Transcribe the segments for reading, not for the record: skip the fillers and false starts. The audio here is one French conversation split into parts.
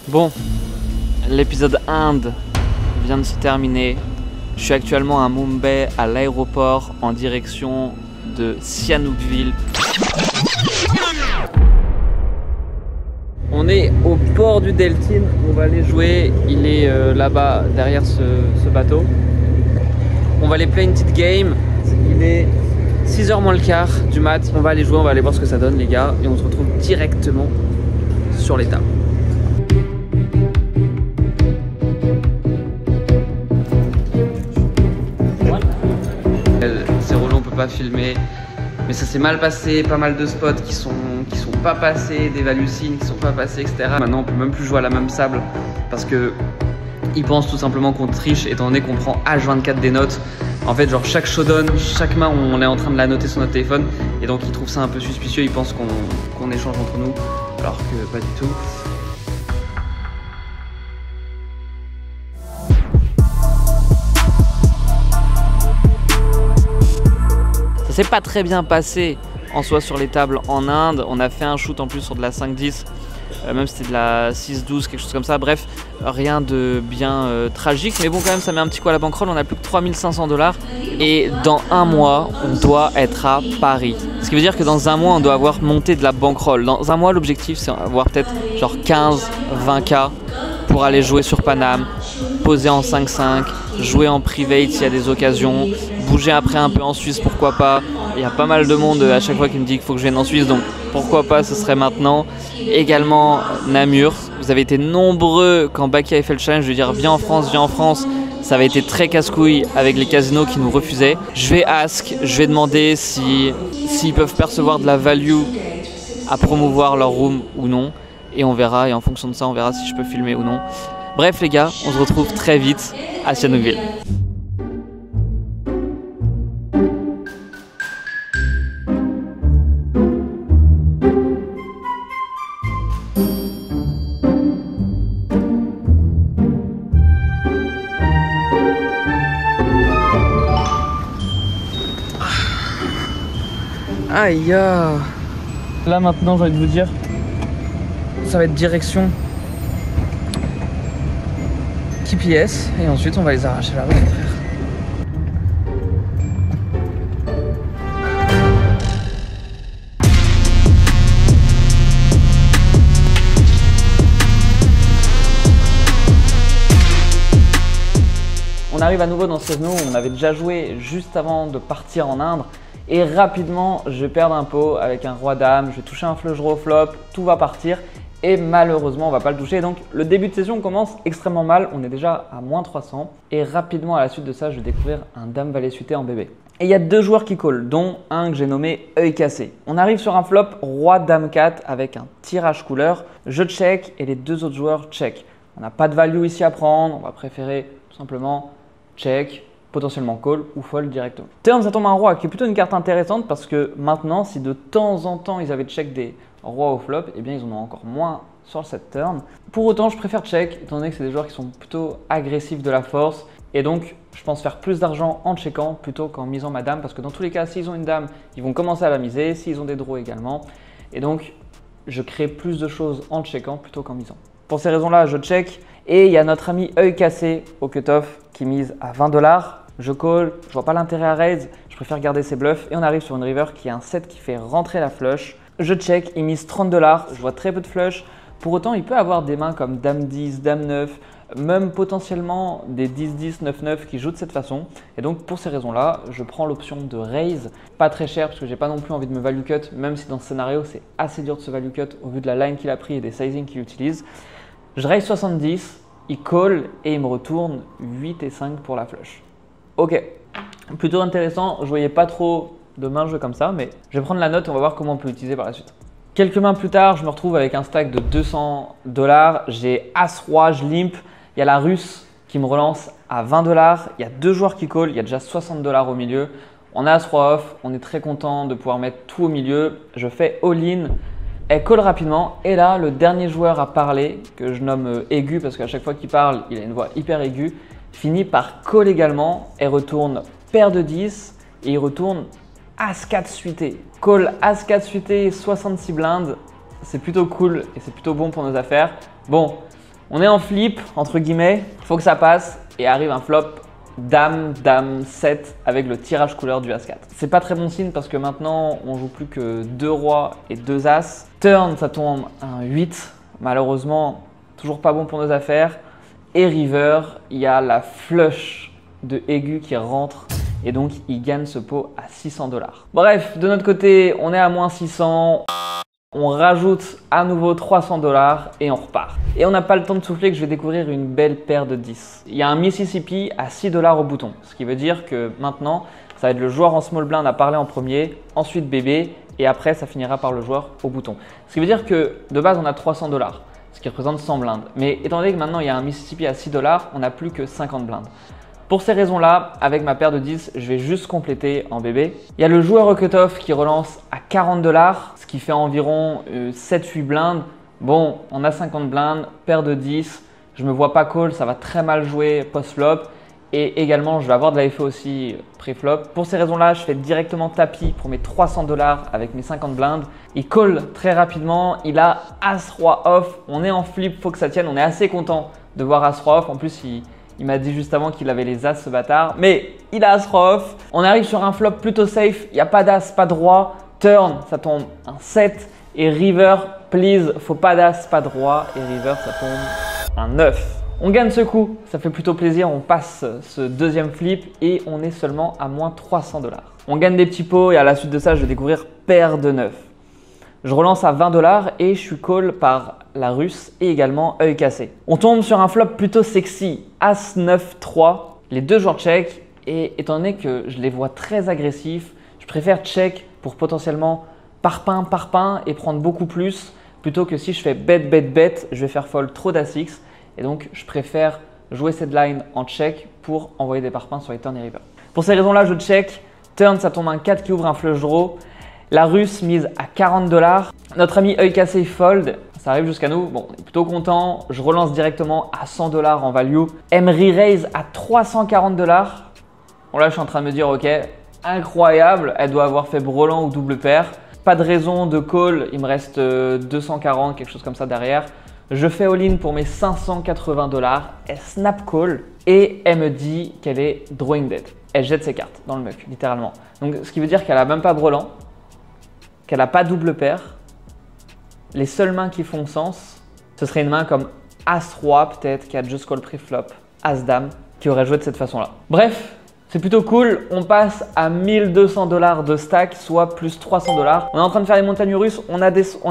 Bon, l'épisode Inde vient de se terminer. Je suis actuellement à Mumbai, à l'aéroport, en direction de Sihanoukville. On est au port du Deltin, on va aller jouer. Il est là-bas, derrière ce bateau. On va aller play une petite game. Il est 6h moins le quart du mat. On va aller jouer, on va aller voir ce que ça donne les gars. Et on se retrouve directement sur les tables. C'est relou, on peut pas filmer. Mais ça s'est mal passé, pas mal de spots qui sont pas passés, des value signes qui sont pas passés, etc. Maintenant on peut même plus jouer à la même sable parce que ils pensent tout simplement qu'on triche étant donné qu'on prend H24 des notes. En fait genre chaque showdown, chaque main on est en train de la noter sur notre téléphone et donc ils trouvent ça un peu suspicieux, ils pensent qu'on échange entre nous alors que pas du tout. Ça s'est pas très bien passé en soi sur les tables en Inde. On a fait un shoot en plus sur de la 5-10, même si c'était de la 6-12, quelque chose comme ça. Bref, rien de bien tragique. Mais bon, quand même, ça met un petit coup à la bankroll. On a plus que 3500 $. Et dans un mois, on doit être à Paris. Ce qui veut dire que dans un mois, on doit avoir monté de la bankroll. Dans un mois, l'objectif, c'est avoir peut-être genre 15-20K pour aller jouer sur Paname, poser en 5-5, jouer en private s'il y a des occasions, bouger après un peu en Suisse, pourquoi pas. Il y a pas mal de monde à chaque fois qui me dit qu'il faut que je vienne en Suisse, donc pourquoi pas, ce serait maintenant. Également Namur, vous avez été nombreux quand Baki avait fait le challenge de dire viens en France, viens en France. Ça avait été très casse-couille avec les casinos qui nous refusaient. Je vais ask, je vais demander s'ils peuvent percevoir de la value à promouvoir leur room ou non. Et on verra, et en fonction de ça, on verra si je peux filmer ou non. Bref les gars, on se retrouve très vite à Sihanoukville. Aïe. Là maintenant j'ai envie de vous dire, ça va être direction KPS et ensuite on va les arracher là-bas. On arrive à nouveau dans ce casino où on avait déjà joué juste avant de partir en Inde. Et rapidement, je vais perdre un pot avec un roi dame, je vais toucher un flush draw flop, tout va partir et malheureusement, on va pas le toucher. Donc le début de session commence extrêmement mal, on est déjà à moins 300 et rapidement à la suite de ça, je vais découvrir un dame valet suité en bébé. Et il y a deux joueurs qui call, dont un que j'ai nommé œil cassé. On arrive sur un flop roi dame 4 avec un tirage couleur, je check et les deux autres joueurs check. On n'a pas de value ici à prendre, on va préférer tout simplement check, potentiellement call ou fold directement. Turn, ça tombe un roi qui est plutôt une carte intéressante parce que maintenant, si de temps en temps ils avaient check des rois au flop, eh bien ils en ont encore moins sur le set turn. Pour autant, je préfère check étant donné que c'est des joueurs qui sont plutôt agressifs de la force et donc je pense faire plus d'argent en checkant plutôt qu'en misant ma dame parce que dans tous les cas, s'ils ont une dame, ils vont commencer à la miser, s'ils ont des draws également et donc je crée plus de choses en checkant plutôt qu'en misant. Pour ces raisons-là, je check et il y a notre ami œil cassé au cutoff qui mise à 20 $. Je call, je vois pas l'intérêt à raise, je préfère garder ses bluffs et on arrive sur une river qui a un set qui fait rentrer la flush. Je check, il mise 30 $, je vois très peu de flush. Pour autant, il peut avoir des mains comme dame 10, dame 9, même potentiellement des 10-10, 9-9 qui jouent de cette façon. Et donc pour ces raisons-là, je prends l'option de raise, pas très cher parce que j'ai pas non plus envie de me value cut, même si dans ce scénario c'est assez dur de se value cut au vu de la line qu'il a pris et des sizing qu'il utilise. Je raise 70, il call et il me retourne 8 et 5 pour la flush. Ok, plutôt intéressant, je voyais pas trop de mains jouer comme ça, mais je vais prendre la note, on va voir comment on peut l'utiliser par la suite. Quelques mains plus tard, je me retrouve avec un stack de 200 $, j'ai As-Roi, je limp, il y a la Russe qui me relance à 20 $, il y a deux joueurs qui call, il y a déjà 60 $ au milieu, on a As-Roi off, on est très content de pouvoir mettre tout au milieu, je fais all-in, elle call rapidement et là le dernier joueur à parler, que je nomme aigu parce qu'à chaque fois qu'il parle, il a une voix hyper aiguë, finit par call également et retourne paire de 10 et il retourne As-4 suité. Call As-4 suité, 66 blindes, c'est plutôt cool et c'est plutôt bon pour nos affaires. Bon, On est en flip, entre guillemets, faut que ça passe et arrive un flop Dame, Dame, 7 avec le tirage couleur du As-4. C'est pas très bon signe parce que maintenant on joue plus que 2 rois et 2 As. Turn, ça tombe un 8, malheureusement toujours pas bon pour nos affaires. Et river, il y a la flush de aigu qui rentre et donc il gagne ce pot à 600 $. Bref, de notre côté, on est à moins 600. On rajoute à nouveau 300 $ et on repart. Et on n'a pas le temps de souffler que je vais découvrir une belle paire de 10. Il y a un Mississippi à 6 $ au bouton. Ce qui veut dire que maintenant, ça va être le joueur en small blind à parler en premier, ensuite bébé et après ça finira par le joueur au bouton. Ce qui veut dire que de base on a 300 $, ce qui représente 100 blindes. Mais étant donné que maintenant il y a un Mississippi à 6 $, on n'a plus que 50 blindes. Pour ces raisons-là, avec ma paire de 10, je vais juste compléter en bébé. Il y a le joueur au cutoff qui relance à 40 $, ce qui fait environ 7-8 blindes. Bon, on a 50 blindes, paire de 10. Je me vois pas call, ça va très mal jouer post-flop. Et également, je vais avoir de la FE aussi pré-flop. Pour ces raisons-là, je fais directement tapis pour mes 300 $ avec mes 50 blindes. Il call très rapidement, il a As-Roi off. On est en flip, faut que ça tienne. On est assez content de voir As-Roi off. En plus, il m'a dit juste avant qu'il avait les As, ce bâtard. Mais il a As-Roi off. On arrive sur un flop plutôt safe. Il n'y a pas d'As, pas de Roi. Turn, ça tombe un 7. Et river, please, faut pas d'As, pas de Roi. Et river, ça tombe un 9. On gagne ce coup, ça fait plutôt plaisir. On passe ce deuxième flip et on est seulement à moins 300 $. On gagne des petits pots et à la suite de ça, je vais découvrir paire de 9. Je relance à 20 $ et je suis call par la russe et également œil cassé. On tombe sur un flop plutôt sexy, As 9 3. Les deux joueurs check et étant donné que je les vois très agressifs, je préfère check pour potentiellement parpaing et prendre beaucoup plus plutôt que si je fais bet, je vais faire fold trop d'As-X et donc je préfère jouer cette line en check pour envoyer des parpaings sur les turn et river. Pour ces raisons-là, je check. Turn, ça tombe un 4 qui ouvre un flush draw. La russe mise à 40 $. Notre ami œil cassé fold. Ça arrive jusqu'à nous. Bon, on est plutôt content. Je relance directement à 100 $ en value. Emery raise à 340 $. Bon, là, je suis en train de me dire, ok, incroyable. Elle doit avoir fait brelan ou double paire. Pas de raison de call. Il me reste 240, quelque chose comme ça derrière. Je fais all-in pour mes 580 $. Elle snap call et elle me dit qu'elle est drawing dead. Elle jette ses cartes dans le muck, littéralement. Donc, ce qui veut dire qu'elle n'a même pas brelan, qu'elle n'a pas double paire. Les seules mains qui font sens, ce serait une main comme As-Roi peut-être, qui a just call pré-flop, As-Dame, qui aurait joué de cette façon-là. Bref, c'est plutôt cool. On passe à 1200 $ de stack, soit plus 300 $. On est en train de faire les montagnes russes. On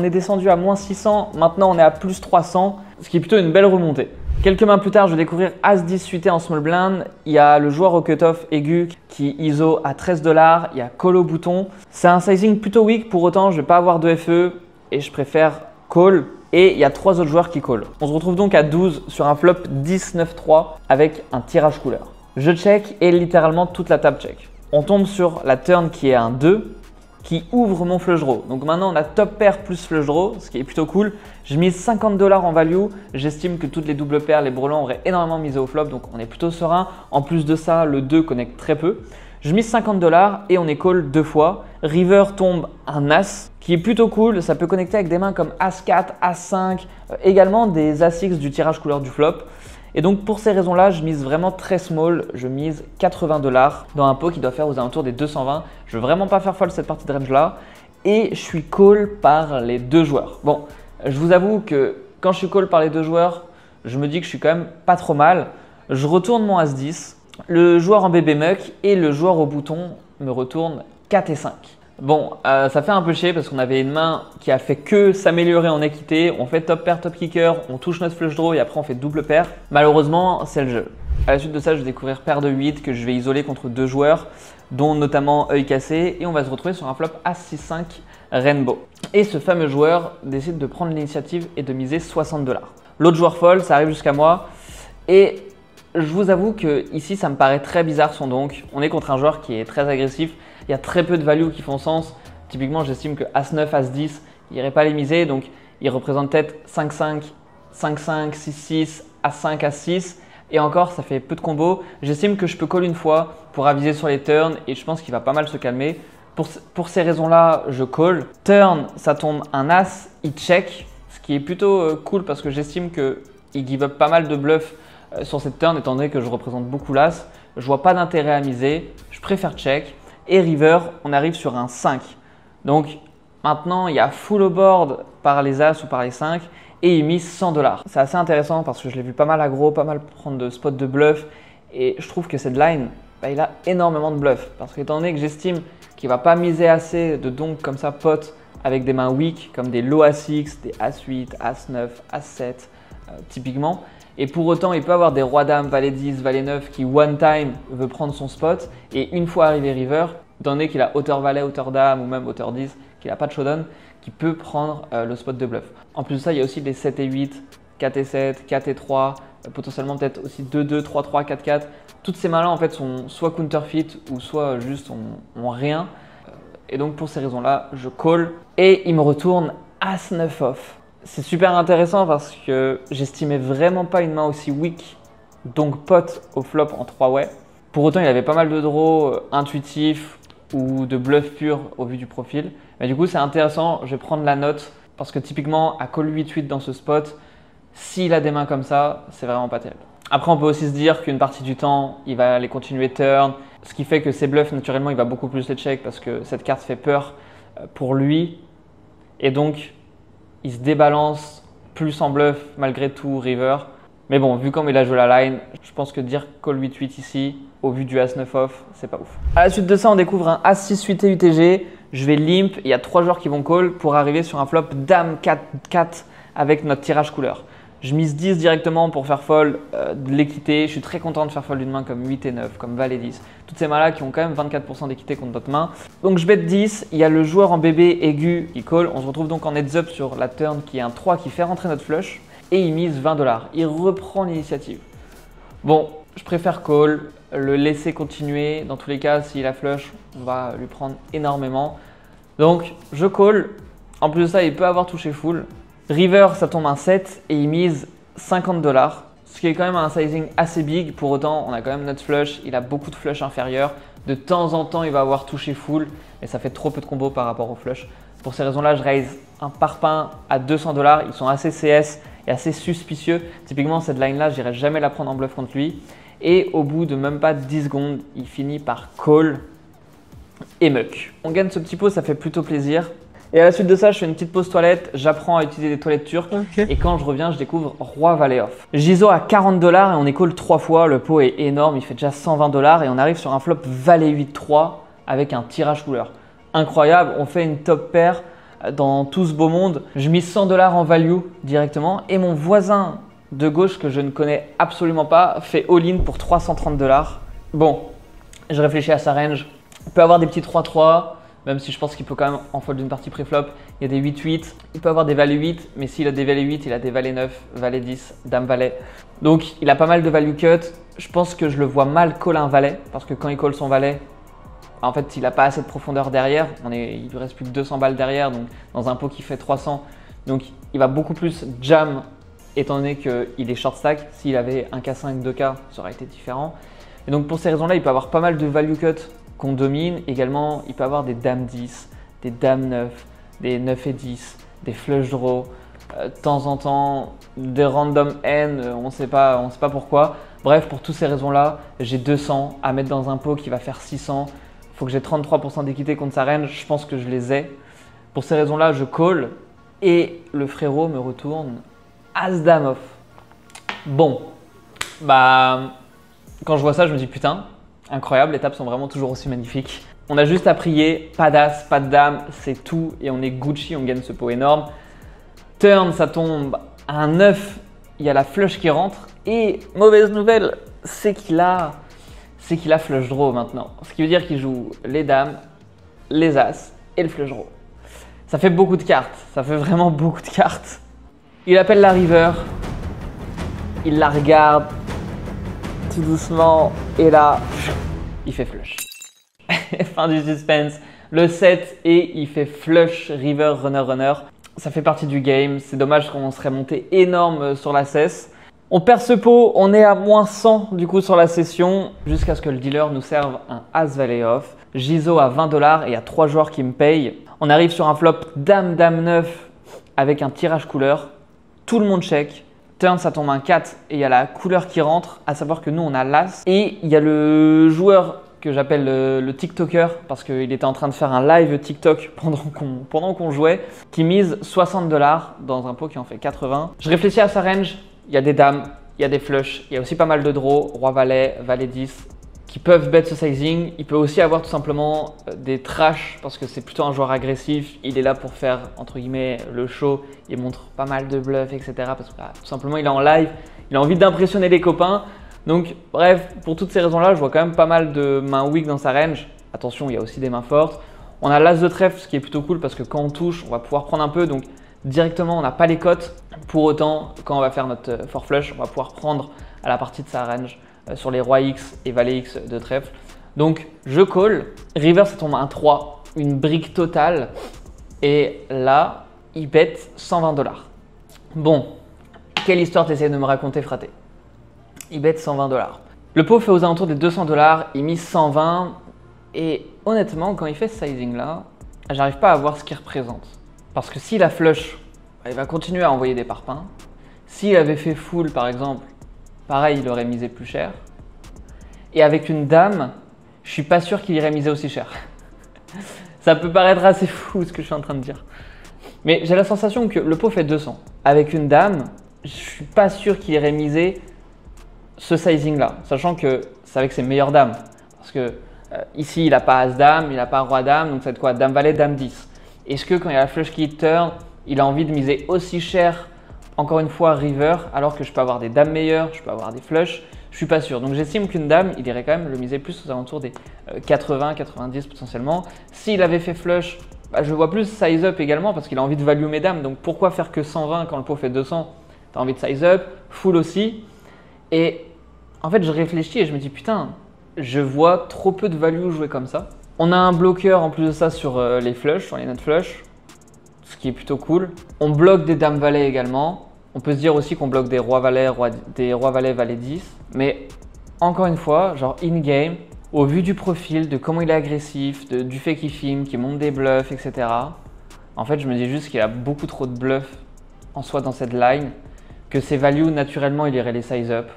est descendu à moins 600. Maintenant, on est à plus 300, ce qui est plutôt une belle remontée. Quelques mains plus tard, je vais découvrir As-10 suité en small blind. Il y a le joueur au cutoff aigu qui ISO à 13 $. Il y a call au bouton. C'est un sizing plutôt weak. Pour autant, je ne vais pas avoir de FE et je préfère call. Et il y a 3 autres joueurs qui call. On se retrouve donc à 12 sur un flop 10-9-3 avec un tirage couleur. Je check et littéralement toute la table check. On tombe sur la turn qui est un 2 qui ouvre mon flush draw. Donc maintenant on a top pair plus flush draw, ce qui est plutôt cool. Je mise 50 $ en value. J'estime que toutes les doubles paires, les brelans auraient énormément misé au flop, donc on est plutôt serein. En plus de ça, le 2 connecte très peu. Je mise 50 $ et on est call 2 fois. River tombe un As qui est plutôt cool. Ça peut connecter avec des mains comme As-4, As-5, également des As-X du tirage couleur du flop. Et donc pour ces raisons-là, je mise vraiment très small, je mise 80 $ dans un pot qui doit faire aux alentours des 220. Je veux vraiment pas faire fold cette partie de range-là et je suis call par les deux joueurs. Bon, je vous avoue que quand je suis call par les deux joueurs, je me dis que je suis quand même pas trop mal. Je retourne mon As-10, le joueur en bébé muck et le joueur au bouton me retourne 4 et 5. Bon, ça fait un peu chier parce qu'on avait une main qui a fait que s'améliorer en équité. On fait top pair, top kicker, on touche notre flush draw et après on fait double paire. Malheureusement, c'est le jeu. À la suite de ça, je vais découvrir paire de 8 que je vais isoler contre deux joueurs, dont notamment œil cassé. Et on va se retrouver sur un flop As-6-5 Rainbow. Et ce fameux joueur décide de prendre l'initiative et de miser 60 $. L'autre joueur fold, ça arrive jusqu'à moi. Et je vous avoue que ici, ça me paraît très bizarre son donk. On est contre un joueur qui est très agressif. Il y a très peu de values qui font sens. Typiquement, j'estime que As-9, As-10, il n'irait pas les miser. Donc, il représente peut-être 5-5, 5-5, 6-6, As-5, As-6. Et encore, ça fait peu de combos. J'estime que je peux call une fois pour aviser sur les turns et je pense qu'il va pas mal se calmer. Pour ces raisons-là, je call. Turn, ça tombe un As, il check. Ce qui est plutôt cool parce que j'estime que il give up pas mal de bluffs sur cette turn étant donné que je représente beaucoup l'As. Je vois pas d'intérêt à miser, je préfère check. Et river, on arrive sur un 5. Donc maintenant, il y a full au board par les As ou par les 5 et il mise 100 $. C'est assez intéressant parce que je l'ai vu pas mal aggro, pas mal prendre de spots de bluff et je trouve que cette line, il a énormément de bluff parce qu'étant donné que j'estime qu'il ne va pas miser assez de donk comme ça pot avec des mains weak comme des low As-X, des As-8, As-9, As-7 typiquement. Et pour autant, il peut avoir des rois dames, valet 10, valet 9 qui one time veut prendre son spot et une fois arrivé river, étant donné qu'il a hauteur valet, hauteur dame ou même hauteur 10, qu'il n'a pas de showdown, qui peut prendre le spot de bluff. En plus de ça, il y a aussi des 7 et 8, 4 et 7, 4 et 3, potentiellement peut-être aussi 2-2, 3-3, 4-4. Toutes ces mains-là en fait sont soit counterfeit ou soit juste ont rien. Et donc pour ces raisons-là, je call et il me retourne As-9 off. C'est super intéressant parce que j'estimais vraiment pas une main aussi weak, donc pot au flop en 3-way. Pour autant, il avait pas mal de draws intuitifs ou de bluff pur au vu du profil. Mais du coup, c'est intéressant, je vais prendre la note parce que typiquement, à call 8-8 dans ce spot, s'il a des mains comme ça, c'est vraiment pas terrible. Après, on peut aussi se dire qu'une partie du temps, il va les continuer turn, ce qui fait que ses bluffs, naturellement, il va beaucoup plus les check parce que cette carte fait peur pour lui. Et donc, il se débalance plus en bluff malgré tout river. Mais bon, vu comme il a joué la line, je pense que dire call 8-8 ici, au vu du As-9 off, c'est pas ouf. À la suite de ça, on découvre un As-6 8 UTG. Je vais limp, il y a 3 joueurs qui vont call pour arriver sur un flop Dame 4-4 avec notre tirage couleur. Je mise 10 directement pour faire fold de l'équité. Je suis très content de faire fold d'une main comme 8 et 9, comme valet 10. Toutes ces mains-là qui ont quand même 24% d'équité contre d'autres mains. Donc je bet 10, il y a le joueur en bébé aigu qui call. On se retrouve donc en heads up sur la turn qui est un 3 qui fait rentrer notre flush. Et il mise 20 $. Il reprend l'initiative. Bon, je préfère call, le laisser continuer. Dans tous les cas, s'il a flush, on va lui prendre énormément. Donc, je call. En plus de ça, il peut avoir touché full. River, ça tombe un 7 et il mise 50 $. Ce qui est quand même un sizing assez big. Pour autant, on a quand même notre flush. Il a beaucoup de flush inférieurs. De temps en temps, il va avoir touché full. Et ça fait trop peu de combos par rapport au flush. Pour ces raisons-là, je raise un parpaing à 200 $. Ils sont assez CS et assez suspicieux. Typiquement, cette line-là, je n'irai jamais la prendre en bluff contre lui. Et au bout de même pas 10 secondes, il finit par call et muck. On gagne ce petit pot, ça fait plutôt plaisir. Et à la suite de ça, je fais une petite pause toilette, j'apprends à utiliser des toilettes turques. Okay. Et quand je reviens, je découvre Roi Valet off. Jizo à 40 $ et on est call 3 fois. Le pot est énorme, il fait déjà 120 $ et on arrive sur un flop Valet 8-3 avec un tirage couleur. Incroyable, on fait une top pair dans tout ce beau monde. Je mise 100 $ en value directement et mon voisin de gauche que je ne connais absolument pas fait all-in pour 330 $. Bon, je réfléchis à sa range. Il peut avoir des petits 3-3, même si je pense qu'il peut quand même en fold d'une partie pré-flop. Il y a des 8-8, il peut avoir des valets 8, mais s'il a des valets 8, il a des valets 9, valet 10, dame valet. Donc il a pas mal de value cut. Je pense que je le vois mal call un valet, parce que quand il call son valet, en fait, il n'a pas assez de profondeur derrière. Il lui reste plus que 200 balles derrière, donc dans un pot qui fait 300. Donc il va beaucoup plus jam, étant donné qu'il est short stack. S'il avait un K5, 2K, ça aurait été différent. Et donc pour ces raisons-là, il peut avoir pas mal de value cut qu'on domine. Également, il peut avoir des dames 10, des dames 9, des 9 et 10, des flush draw, de temps en temps, des random N, on ne sait pas pourquoi. Bref, pour toutes ces raisons-là, j'ai 200 à mettre dans un pot qui va faire 600. Il faut que j'ai 33% d'équité contre sa range, je pense que je les ai. Pour ces raisons-là, je call et le frérot me retourne As-Dame off. Bon, bah, quand je vois ça, je me dis putain, incroyable, les tables sont vraiment toujours aussi magnifiques. On a juste à prier, pas d'as, pas de dame, c'est tout et on est Gucci, on gagne ce pot énorme. Turn, ça tombe à un 9, il y a la flush qui rentre et mauvaise nouvelle, c'est qu'il a flush draw maintenant. Ce qui veut dire qu'il joue les dames, les as et le flush draw. Ça fait beaucoup de cartes, ça fait vraiment beaucoup de cartes. Il appelle la river, il la regarde tout doucement et là, il fait flush. Fin du suspense, le 7 et il fait flush river runner runner. Ça fait partie du game, c'est dommage qu'on serait monté énorme sur la cesse. On perd ce pot, on est à moins 100 du coup sur la session jusqu'à ce que le dealer nous serve un As-Valet off. Jizo à 20 $ et il y a 3 joueurs qui me payent. On arrive sur un flop Dame-Dame 9 avec un tirage couleur. Tout le monde check. Turn, ça tombe un 4 et il y a la couleur qui rentre, à savoir que nous on a l'As. Et il y a le joueur que j'appelle le TikToker parce qu'il était en train de faire un live TikTok pendant qu'on jouait, qui mise 60 $ dans un pot qui en fait 80. Je réfléchis à sa range, il y a des dames, il y a des flushs, il y a aussi pas mal de draws, roi valet, valet 10, qui peuvent bet ce sizing. Il peut aussi avoir tout simplement des trash parce que c'est plutôt un joueur agressif. Il est là pour faire entre guillemets le show, il montre pas mal de bluffs, etc. Parce que tout simplement il est en live, il a envie d'impressionner les copains. Donc bref, pour toutes ces raisons-là, je vois quand même pas mal de mains weak dans sa range. Attention, il y a aussi des mains fortes. On a l'As de trèfle, ce qui est plutôt cool parce que quand on touche, on va pouvoir prendre un peu. Donc directement, on n'a pas les cotes. Pour autant, quand on va faire notre fort flush, on va pouvoir prendre à la partie de sa range sur les rois X et valet X de trèfle. Donc je call. River, ça tombe à un 3, une brique totale. Et là, il bet 120 $. Bon, quelle histoire t'essayes de me raconter, fraté? Il bet 120 $. Le pot fait aux alentours des 200 $, il mise 120 et honnêtement, quand il fait ce sizing là, j'arrive pas à voir ce qu'il représente. Parce que s'il a flush, il va continuer à envoyer des parpaings. S'il avait fait full par exemple, pareil, il aurait misé plus cher. Et avec une dame, je suis pas sûr qu'il irait miser aussi cher. Ça peut paraître assez fou ce que je suis en train de dire. Mais j'ai la sensation que le pot fait 200. Avec une dame, je suis pas sûr qu'il irait miser ce sizing là, sachant que c'est avec ses meilleures dames. Parce que ici, il n'a pas As-Dame, il n'a pas Roi-Dame, donc ça va être quoi? Dame-Valet, Dame 10. Est-ce que quand il y a la flush qui turn, il a envie de miser aussi cher, encore une fois, river, alors que je peux avoir des dames meilleures, je peux avoir des flushs? Je suis pas sûr. Donc j'estime qu'une dame, il irait quand même le miser plus aux alentours des 80, 90 potentiellement. S'il avait fait flush, je vois plus size up également parce qu'il a envie de value mes dames. Donc pourquoi faire que 120 quand le pot fait 200? Tu as envie de size up, full aussi. Et en fait, je réfléchis et je me dis putain, je vois trop peu de value jouer comme ça. On a un bloqueur en plus de ça sur les flushs, sur les net flush, ce qui est plutôt cool. On bloque des dames valets également. On peut se dire aussi qu'on bloque des rois valets, valet 10. Mais encore une fois, genre in-game, au vu du profil, de comment il est agressif, du fait qu'il filme, qu'il monte des bluffs, etc. En fait, je me dis juste qu'il a beaucoup trop de bluffs en soi dans cette line, que ses values, naturellement, il irait les size up.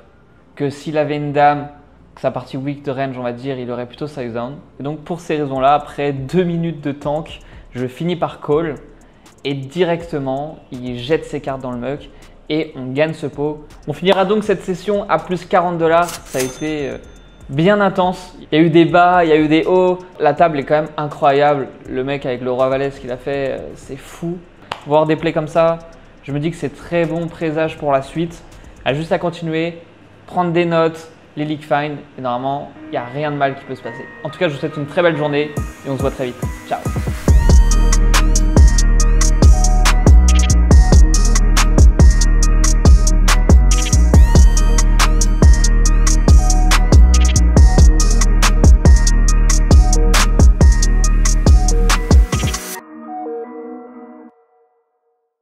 Que s'il avait une dame, que sa partie weak de range, on va dire, il aurait plutôt size down. Et donc pour ces raisons-là, après 2 minutes de tank, je finis par call et directement, il jette ses cartes dans le muck et on gagne ce pot. On finira donc cette session à plus 40 $. Ça a été bien intense. Il y a eu des bas, il y a eu des hauts. La table est quand même incroyable. Le mec avec le roi valet, ce qu'il a fait, c'est fou. Voir des plays comme ça, je me dis que c'est très bon présage pour la suite. Il y a juste à continuer, prendre des notes, les league find et normalement, il n'y a rien de mal qui peut se passer. En tout cas, je vous souhaite une très belle journée et on se voit très vite. Ciao!